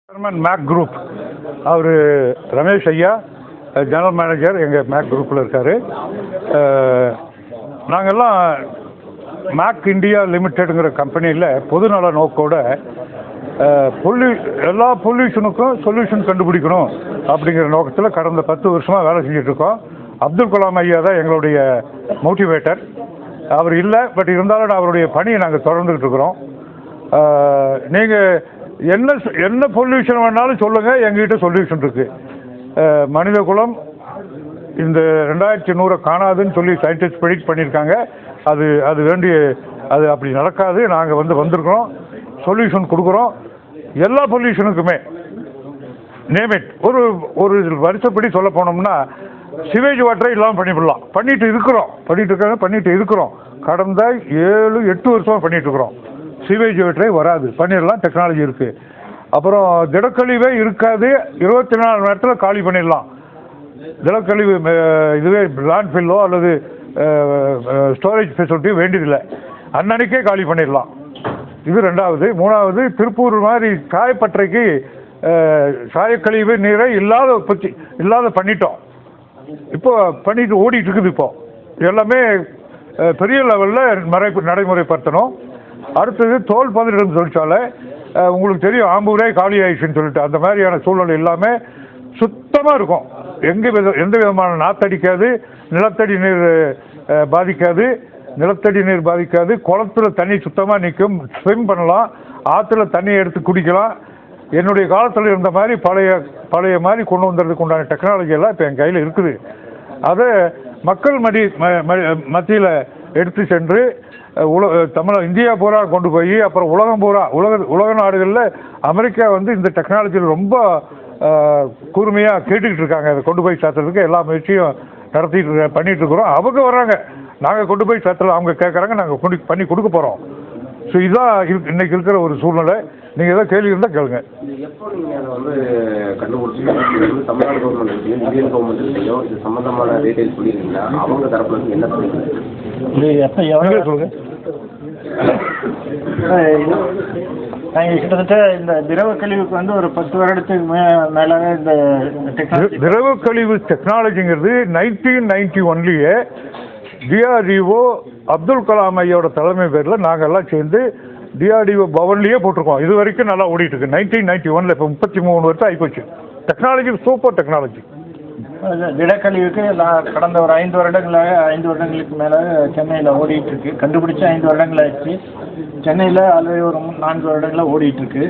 Chairman make group அவர் ரமேஷ் ஐயா general manager எங்கள் make குரூப்பில் இருக்கார். நாங்கள்லாம் மேக் இந்தியா லிமிட்டெடுங்கிற கம்பெனியில் பொதுநல நோக்கோட எல்லா பொல்யூஷனுக்கும் சொல்யூஷன் கண்டுபிடிக்கணும் அப்படிங்கிற நோக்கத்தில் கடந்த 10 வருஷமாக வேலை செஞ்சிட்ருக்கோம். அப்துல் கலாம் ஐயா தான் எங்களுடைய மோட்டிவேட்டர். அவர் இல்லை, பட் இருந்தாலும் அவருடைய பணியை நாங்கள் தொடர்ந்துக்கிட்டு இருக்கிறோம். நீங்கள் என்ன பொல்யூஷன் வேணாலும் சொல்லுங்கள், எங்ககிட்ட சொல்யூஷன் இருக்குது. மனித குலம் இந்த 2100 காணாதுன்னு சொல்லி சயின்டிஸ்ட் ப்ரெடிக்ட் பண்ணியிருக்காங்க. அது வேண்டிய அது அப்படி நடக்காது. நாங்கள் வந்திருக்கிறோம், சொல்யூஷன் கொடுக்குறோம். எல்லா பொல்யூஷனுக்குமே நேமிட் ஒரு வருஷப்படி சொல்ல போனோம்னா சிவேஜ் வாட்டரை இல்லாமல் பண்ணிட்டு இருக்கிறோம். கடந்த 7-8 வருஷமாக பண்ணிட்டு இருக்கிறோம். சிவேஜ் வாட்டரை வராது, பண்ணிடலாம், டெக்னாலஜி இருக்குது. அப்புறம் திடக்கழிவே இருக்காது, 24 மணி நேரத்தில் காலி பண்ணிடலாம். திடக்கழிவு இதுவே லேண்ட்ஃபில்லோ அல்லது ஸ்டோரேஜ் ஃபெசிலிட்டியோ வேண்டியதில்லை, அன்னன்னைக்கே காலி பண்ணிடலாம். இது 2வது. 3வது, திருப்பூர் மாதிரி சாயப்பட்டறைக்கு சாயக்கழிவு நீரை இல்லாத பண்ணிட்டோம். இப்போ பண்ணிட்டு ஓடிட்டு இருக்குது. இப்போ எல்லாமே பெரிய லெவலில் நடைமுறைப்படுத்தணும். அடுத்தது தோல் பதனிடும் தொழிற்சாலை. உங்களுக்கு தெரியும், ஆம்பூரே காலி ஆயிடுச்சுன்னு சொல்லிட்டு அந்த மாதிரியான சூழ்நிலை இல்லாமல் சுத்தமாக இருக்கும். எந்த விதமான நாத்தடிக்காது, நிலத்தடி நீர் பாதிக்காது. குளத்துல தண்ணி சுத்தமாக நிற்கும், ஸ்விம் பண்ணலாம், ஆற்றுல தண்ணியை எடுத்து குடிக்கலாம். என்னுடைய காலத்தில் இருந்த மாதிரி பழைய மாதிரி கொண்டு வந்ததுக்கு உண்டான டெக்னாலஜி எல்லாம் இப்போ என் கையில் இருக்குது. அதை மக்கள் மத்தியில் எடுத்து சென்று இந்தியா பூரா கொண்டு போய் அப்புறம் உலகம் பூரா உலக நாடுகளில் அமெரிக்கா இந்த டெக்னாலஜியில் ரொம்ப கூர்மையாக கேட்டுக்கிட்டு இருக்காங்க. அதை கொண்டு போய் சேர்த்துறதுக்கு எல்லா முயற்சியும் பண்ணிட்டு இருக்கிறோம். அவங்க வர்றாங்க, நாங்கள் கொண்டு போய் சேர்த்துல, அவங்க கேட்குறாங்க, நாங்கள் பண்ணி கொடுக்க போகிறோம். ஸோ இதுதான் இன்னைக்கு இருக்கிற ஒரு சூழ்நிலை. நீங்கள் ஏதாவது கேள்வி இருந்தால் கேளுங்க. எப்போ நீங்கள் அதை கண்டுபிடிச்சி தமிழ்நாடு கவர்மெண்ட் இந்தியன் கவர்மெண்ட்லையோ இது சம்மந்தமான டீட்டெயில்ஸ் சொல்லியிருக்கீங்களா? அவங்க தரப்புல என்ன சொல்லியிருக்கீங்க சொல்லுங்க. நாங்கள் கிட்டத்தட்ட இந்த திரவ கழிவுக்கு ஒரு 10 வருடத்துக்கு மேலாக இந்த டெக்னாலஜி திரவ கழிவு டெக்னாலஜிங்கிறது 1991 டிஆர்டிஓ அப்துல் கலாம் ஐயோட தலைமை பேரில் நாங்கள் எல்லாம் சேர்ந்து டிஆர்டிஓ பவன்லேயே போட்டிருக்கோம். இது வரைக்கும் நல்லா ஓடிட்டு இருக்கு. 1991 இப்போ 33 வருஷம் ஆகிப்போச்சு. Technology super technology. திடக்கழிவுக்கு கடந்த ஒரு 5 வருடங்களுக்கு மேலே சென்னையில் ஓடிட்டு இருக்கு. கண்டுபிடிச்சி 5 வருடங்கள் ஆயிடுச்சு. சென்னையில் ஆல்ரெடி ஒரு 4 வருடங்களாக ஓடிட்டு இருக்கு.